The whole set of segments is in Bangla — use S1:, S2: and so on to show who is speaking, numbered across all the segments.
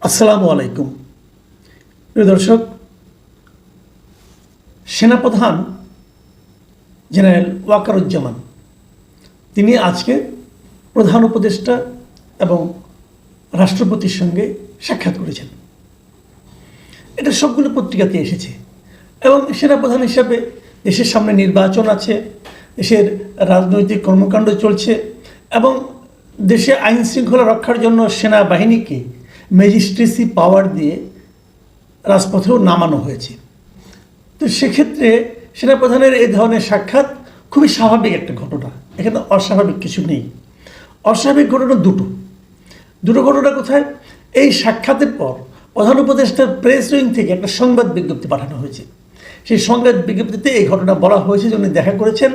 S1: আসসালামু আলাইকুম প্রিয় দর্শক। সেনাপ্রধান জেনারেল ওয়াকারুজ্জামান তিনি আজকে প্রধান উপদেষ্টা এবং রাষ্ট্রপতির সঙ্গে সাক্ষাৎ করেছেন। এটা সবগুলো পত্রিকাতে এসেছে এবং সেনাপ্রধান হিসাবে দেশের সামনে নির্বাচন আছে, দেশের রাজনৈতিক কর্মকাণ্ড চলছে এবং দেশে আইন শৃঙ্খলা রক্ষার জন্য সেনাবাহিনীকে ম্যাজিস্ট্রেসি পাওয়ার দিয়ে রাজপথেও নামানো হয়েছে। তো সেক্ষেত্রে সেনাপ্রধানের এই ধরনের সাক্ষাৎ খুবই স্বাভাবিক একটা ঘটনা, এখানে অস্বাভাবিক কিছু নেই। অস্বাভাবিক ঘটনা দুটো ঘটনা কোথায়? এই সাক্ষাতের পর প্রধান উপদেষ্টার প্রেস উইং থেকে একটা সংবাদ বিজ্ঞপ্তি পাঠানো হয়েছে। সেই সংবাদ বিজ্ঞপ্তিতে এই ঘটনা বলা হয়েছে যে উনি দেখা করেছেন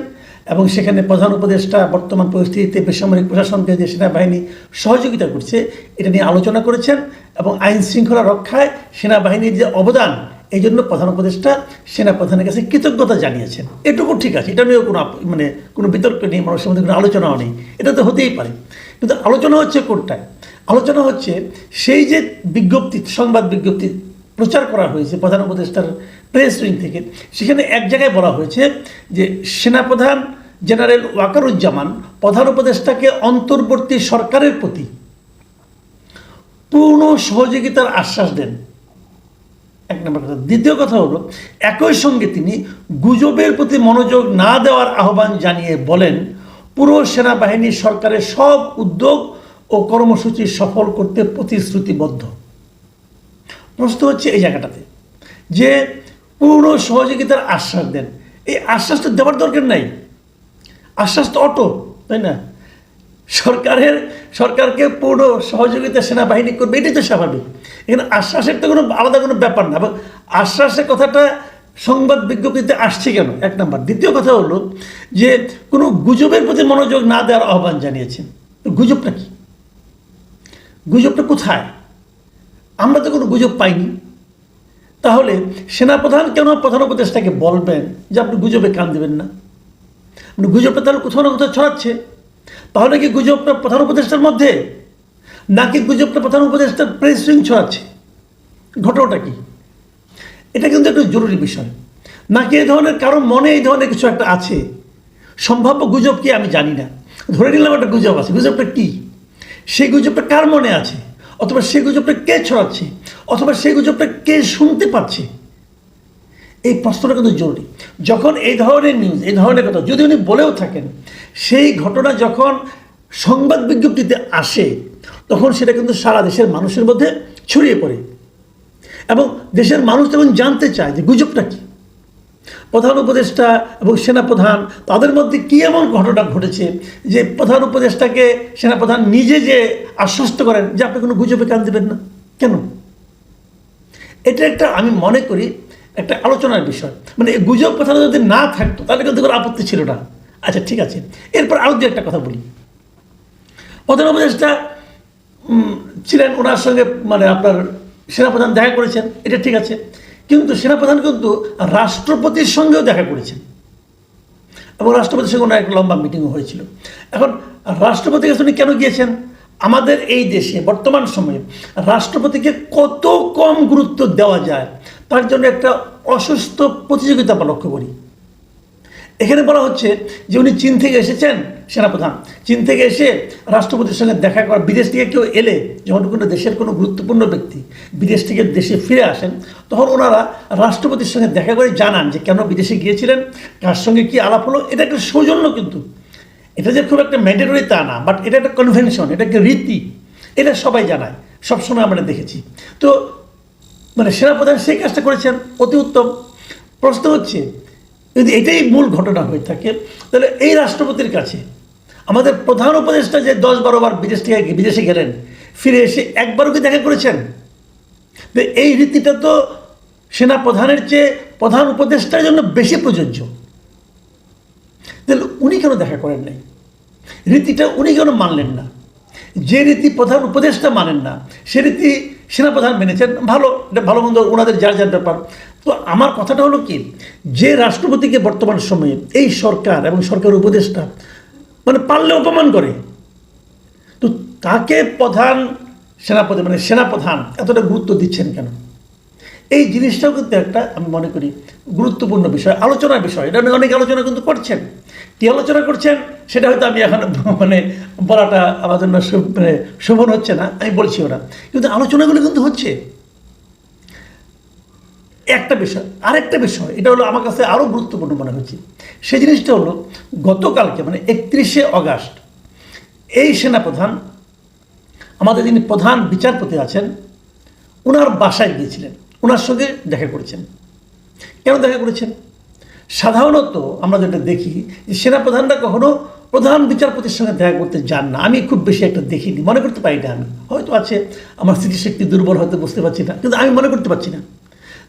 S1: এবং সেখানে প্রধান উপদেষ্টা বর্তমান পরিস্থিতিতে বেসামরিক প্রশাসনকে যে সেনাবাহিনী সহযোগিতা করছে এটা নিয়ে আলোচনা করেছেন এবং আইন শৃঙ্খলা রক্ষায় সেনাবাহিনীর যে অবদান এই জন্য প্রধান উপদেষ্টা সেনাপ্রধানের কাছে কৃতজ্ঞতা জানিয়েছেন। এটুকু ঠিক আছে, এটা নিয়েও কোনো বিতর্ক নেই, মানুষের মধ্যে কোনো আলোচনাও নেই, এটা তো হতেই পারে। কিন্তু আলোচনা হচ্ছে কোনটায়? আলোচনা হচ্ছে সেই যে বিজ্ঞপ্তি, সংবাদ বিজ্ঞপ্তি প্রচার করা হয়েছে প্রধান উপদেষ্টার প্রেস উইং থেকে, সেখানে এক জায়গায় বলা হয়েছে যে সেনাপ্রধান জেনারেল ওয়াকারুজ্জামান প্রধান উপদেষ্টাকে অন্তর্বর্তী সরকারের প্রতি পূর্ণ সহযোগিতার আশ্বাস দেন, এক নম্বর কথা। দ্বিতীয় কথা হলো একই সঙ্গে তিনি গুজবের প্রতি মনোযোগ না দেওয়ার আহ্বান জানিয়ে বলেন পুরো সেনাবাহিনী সরকারের সব উদ্যোগ ও কর্মসূচি সফল করতে প্রতিশ্রুতিবদ্ধ। প্রশ্ন হচ্ছে এই জায়গাটাতে যে পূর্ণ সহযোগিতার আশ্বাস দেন, এই আশ্বাসটা দেওয়ার দরকার নাই, আশ্বাস তো অটো, তাই না? সরকারকে পূর্ণ সহযোগিতা সেনাবাহিনী করবে, এটাই তো স্বাভাবিক। এখানে আশ্বাসের তো কোনো আলাদা কোনো ব্যাপার না। এবং আশ্বাসের কথাটা সংবাদ বিজ্ঞপ্তিতে আসছে কেন, এক নাম্বার। দ্বিতীয় কথা হলো যে কোনো গুজবের প্রতি মনোযোগ না দেওয়ার আহ্বান জানিয়েছেন। গুজবটা কি? গুজবটা কোথায়? আমরা তো কোনো গুজব পাইনি। তাহলে সেনাপ্রধান কেন প্রধান উপদেষ্টাকে বলবেন যে আপনি গুজবে কান দেবেন না? মানে গুজবটা তাহলে কোথাও না কোথাও ছড়াচ্ছে। তাহলে কি গুজবটা প্রধান উপদেষ্টার মধ্যে, নাকি গুজবটা প্রধান উপদেষ্টার প্রেস উইং ছড়াচ্ছে? ঘটনাটা কি? এটা কিন্তু একটা জরুরি বিষয়। নাকি এই ধরনের কারো মনে এই ধরনের কিছু একটা আছে? সম্ভাব্য গুজব কি আমি জানি না, ধরে নিলাম একটা গুজব আছে। গুজবটা কি? সেই গুজবটা কার মনে আছে, অথবা সেই গুজবটা কে ছড়াচ্ছে, অথবা সেই গুজবটা কে শুনতে পাচ্ছে? এই প্রশ্নটা কিন্তু জরুরি। যখন এই ধরনের নিউজ, এই ধরনের কথা যদি উনি বলেও থাকেন, সেই ঘটনা যখন সংবাদ বিজ্ঞপ্তিতে আসে তখন সেটা কিন্তু সারা দেশের মানুষের মধ্যে ছড়িয়ে পড়ে এবং দেশের মানুষ তখন জানতে চায় যে গুজবটা কি। প্রধান উপদেষ্টা এবং সেনাপ্রধান তাদের মধ্যে কী এমন ঘটনা ঘটেছে যে প্রধান উপদেষ্টাকে সেনাপ্রধান নিজে যে আশ্বস্ত করেন যে আপনি কোনো গুজবে কান দেবেন না? কেন? এটা একটা, আমি মনে করি একটা আলোচনার বিষয়। মানে এই গুজব কথাটা যদি না থাকতো তাহলে কিন্তু কোনো আপত্তি ছিল না। আচ্ছা ঠিক আছে, এরপর আরও দু একটা কথা বলি। প্রধান উপদেষ্টা ছিলেন, ওনার সঙ্গে আপনার সেনাপ্রধান দেখা করেছেন, এটা ঠিক আছে। কিন্তু সেনাপ্রধান কিন্তু রাষ্ট্রপতির সঙ্গেও দেখা করেছেন এবং রাষ্ট্রপতির সঙ্গে ওনার একটা লম্বা মিটিংও হয়েছিল। এখন রাষ্ট্রপতির কাছে উনি কেন গিয়েছেন? আমাদের এই দেশে বর্তমান সময়ে রাষ্ট্রপতিকে কত কম গুরুত্ব দেওয়া যায় তার জন্য একটা অসুস্থ প্রতিযোগিতা আমরা লক্ষ্য করি। এখানে বলা হচ্ছে যে উনি চীন থেকে এসেছেন, সেনাপ্রধান চীন থেকে এসে রাষ্ট্রপতির সঙ্গে দেখা করা। বিদেশ থেকে কেউ এলে, যখন কোনো দেশের কোনো গুরুত্বপূর্ণ ব্যক্তি বিদেশ থেকে দেশে ফিরে আসেন, তখন ওনারা রাষ্ট্রপতির সঙ্গে দেখা করে জানান যে কেন বিদেশে গিয়েছিলেন, কার সঙ্গে কী আলাপ হলো। এটা একটা সৌজন্য, কিন্তু এটা যে খুব একটা ম্যান্ডেটরি তা না, বাট এটা একটা কনভেনশন, এটা একটা রীতি, এটা সবাই জানায়, সবসময় আমরা দেখেছি। তো সেনাপ্রধান সেই কাজটা করেছেন, অতি উত্তম। প্রশ্ন হচ্ছে যদি এটাই মূল ঘটনা হয়ে থাকে তাহলে এই রাষ্ট্রপতির কাছে আমাদের প্রধান উপদেষ্টা যে 10-12 বার বিদেশে গেলেন, ফিরে এসে একবারও কি দেখা করেছেন? এই রীতিটা তো সেনাপ্রধানের চেয়ে প্রধান উপদেষ্টার জন্য বেশি প্রযোজ্য। তাহলে উনি কেন দেখা করেন নাই? রীতিটা উনি কেন মানলেন না? যে রীতি প্রধান উপদেষ্টা মানেন না সে রীতি সেনাপ্রধান মেনেছেন। ভালো, এটা ভালো মন্দ ওনাদের যার যার ব্যাপার। তো আমার কথাটা হলো কি, যে রাষ্ট্রপতিকে বর্তমান সময়ে এই সরকার এবং সরকার উপদেষ্টা পারলে অপমান করে, তো তাকে প্রধান সেনাপতি মানে সেনাপ্রধান এতটা গুরুত্ব দিচ্ছেন কেন? এই জিনিসটাও কিন্তু একটা আমি মনে করি গুরুত্বপূর্ণ বিষয়, আলোচনার বিষয়। এটা অনেক আলোচনা কিন্তু করছেন। কী আলোচনা করছেন সেটা হয়তো আমি এখন মানে বলাটা আমার জন্য মানে শোভন হচ্ছে না, আমি বলছি ওরা, কিন্তু আলোচনাগুলো কিন্তু হচ্ছে। একটা বিষয়, আরেকটা বিষয়, এটা হলো আমার কাছে আরও গুরুত্বপূর্ণ মনে হচ্ছে। সেই জিনিসটা হলো গতকালকে মানে 31শে অগাস্ট এই সেনাপ্রধান আমাদের যিনি প্রধান বিচারপতি আছেন ওনার বাসায় গিয়েছিলেন, ওনার সঙ্গে দেখা করেছেন। কেন দেখা করেছেন? সাধারণত আমরা যেটা দেখি যে সেনাপ্রধানরা কখনো প্রধান বিচারপতির সঙ্গে দেখা করতে যান না। আমি খুব বেশি একটা দেখিনি, মনে করতে পারি না। আমি হয়তো আছে, আমার স্মৃতিশক্তি দুর্বল, হয়তো বুঝতে পারছি না, কিন্তু আমি মনে করতে পারছি না।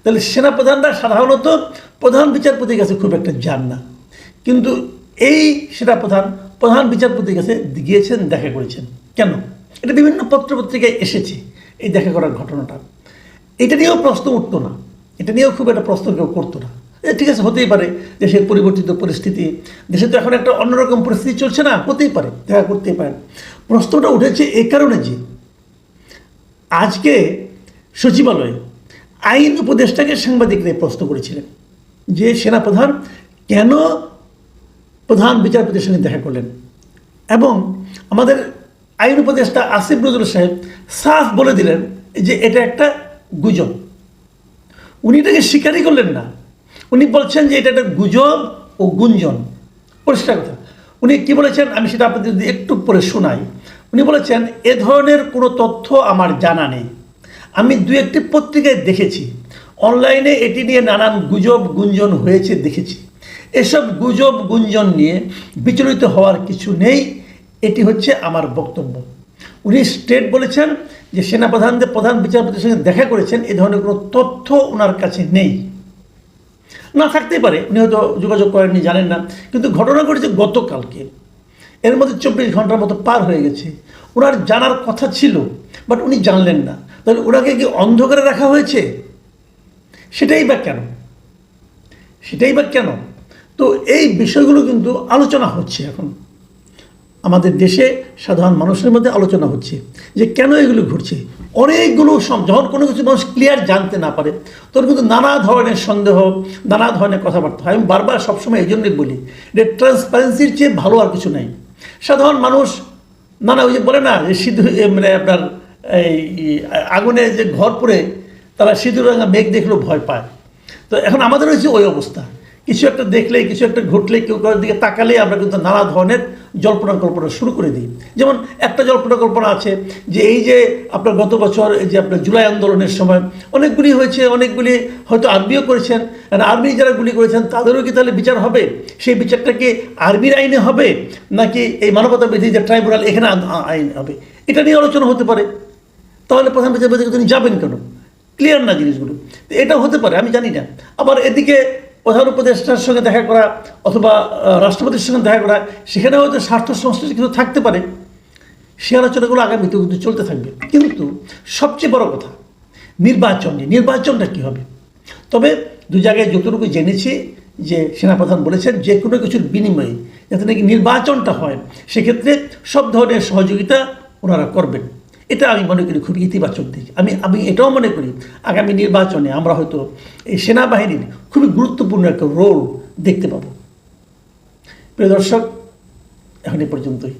S1: তাহলে সেনাপ্রধানরা সাধারণত প্রধান বিচারপতির কাছে খুব একটা যান না, কিন্তু এই সেনাপ্রধান প্রধান বিচারপতির কাছে গিয়েছেন, দেখা করেছেন। কেন? এটা বিভিন্ন পত্রপত্রিকায় এসেছে এই দেখা করার ঘটনাটা। এটা নিয়েও প্রশ্ন উঠতো না, এটা নিয়েও খুব একটা প্রশ্ন কেউ করতো না। ঠিক আছে, হতেই পারে, দেশের পরিবর্তিত পরিস্থিতি, দেশে তো এখন একটা অন্যরকম পরিস্থিতি চলছে না, হতেই পারে, দেখা করতেই পারেন। প্রশ্নটা উঠেছে এই কারণে যে আজকে সচিবালয়ে আইন উপদেষ্টাকে সাংবাদিকরা প্রশ্ন করেছিলেন যে সেনাপ্রধান কেন প্রধান বিচারপতির সঙ্গে দেখা করলেন, এবং আমাদের আইন উপদেষ্টা আসিফ নজরুল সাহেব সাফ বলে দিলেন যে এটা একটা গুজব। উনি এটাকে স্বীকারই করলেন না, উনি বলছেন যে এটা একটা গুজব ও গুঞ্জন, পরিষ্কার কথা। উনি কি বলেছেন আমি সেটা আপনাদের যদি একটু পরে শোনাই। উনি বলেছেন এ ধরনের কোনো তথ্য আমার জানা নেই, আমি দু একটি পত্রিকায় দেখেছি, অনলাইনে এটি নিয়ে নানান গুজব গুঞ্জন হয়েছে দেখেছি। এসব গুজব গুঞ্জন নিয়ে বিচলিত হওয়ার কিছু নেই, এটি হচ্ছে আমার বক্তব্য। উনি স্ট্রেট বলেছেন যে সেনাপ্রধানদের প্রধান বিচারপতির সঙ্গে দেখা করেছেন, এ ধরনের কোনো তথ্য ওনার কাছে নেই। না থাকতেই পারে, উনি হয়তো যোগাযোগ করেননি, জানেন না। কিন্তু ঘটনা ঘটেছে গতকালকে, এর মধ্যে 24 ঘন্টার মতো পার হয়ে গেছে। ওনার জানার কথা ছিল, বাট উনি জানলেন না। তাহলে ওনাকে কি অন্ধকারে রাখা হয়েছে? সেটাই বা কেন? সেটাই বা কেন? তো এই বিষয়গুলো কিন্তু আলোচনা হচ্ছে এখন আমাদের দেশে, সাধারণ মানুষের মধ্যে আলোচনা হচ্ছে যে কেন এগুলো ঘটছে। অনেকগুলো যখন কোনো কিছু মানুষ ক্লিয়ার জানতে না পারে তখন কিন্তু নানা ধরনের সন্দেহ, নানা ধরনের কথাবার্তা হয়। আমি বারবার সবসময় এই জন্যই বলি যে ট্রান্সপারেন্সির চেয়ে ভালো আর কিছু নাই। সাধারণ মানুষ নানা ওই যে বলে না যে সিঁদুর মানে আপনার এই আগুনে যে ঘর পড়ে তারা সিঁদুর রাঙা মেঘ দেখলেও ভয় পায়। তো এখন আমাদের হয়েছে ওই অবস্থা, কিছু একটা দেখলে, কিছু একটা ঘটলে, কেউ কারোর দিকে তাকালে আমরা কিন্তু নানা ধরনের জল্পনা কল্পনা শুরু করে দিই। যেমন একটা জল্পনা কল্পনা আছে যে এই যে আপনার গত বছর এই যে আপনার জুলাই আন্দোলনের সময় অনেকগুলি হয়েছে, অনেকগুলি হয়তো আর্মিও করেছেন, আর্মি যারা গুলি করেছেন তাদেরও কি তাহলে বিচার হবে? সেই বিচারটা কি আর্মির আইনে হবে নাকি এই মানবতা বিধি যে ট্রাইব্যুনাল এখানে আইন হবে? এটা নিয়ে আলোচনা হতে পারে। তাহলে প্রধান বিচারপতি তিনি যাবেন কেন? ক্লিয়ার না জিনিসগুলো। এটা হতে পারে, আমি জানি না। আবার এদিকে প্রধান উপদেষ্টার সঙ্গে দেখা করা অথবা রাষ্ট্রপতির সঙ্গে দেখা করা, সেখানে হয়তো স্বার্থ সংশ্লিষ্ট কিছু থাকতে পারে। সে আলোচনাগুলো আগামীতেও কিন্তু চলতে থাকবে। কিন্তু সবচেয়ে বড় কথা নির্বাচন নিয়ে, নির্বাচনটা কী হবে? তবে দু জায়গায় যতটুকু জেনেছি যে সেনাপ্রধান বলেছেন যে কোনো কিছুর বিনিময়ে যাতে নাকি নির্বাচনটা হয়, সেক্ষেত্রে সব ধরনের সহযোগিতা ওনারা করবেন। এটা আমি মনে করি খুব ইতিবাচক দিক। আমি এটাও মনে করি আগামী নির্বাচনে আমরা হয়তো এই সেনাবাহিনীর খুবই গুরুত্বপূর্ণ একটা রোল দেখতে পাবো। প্রিয় দর্শক, এখন এ পর্যন্তই।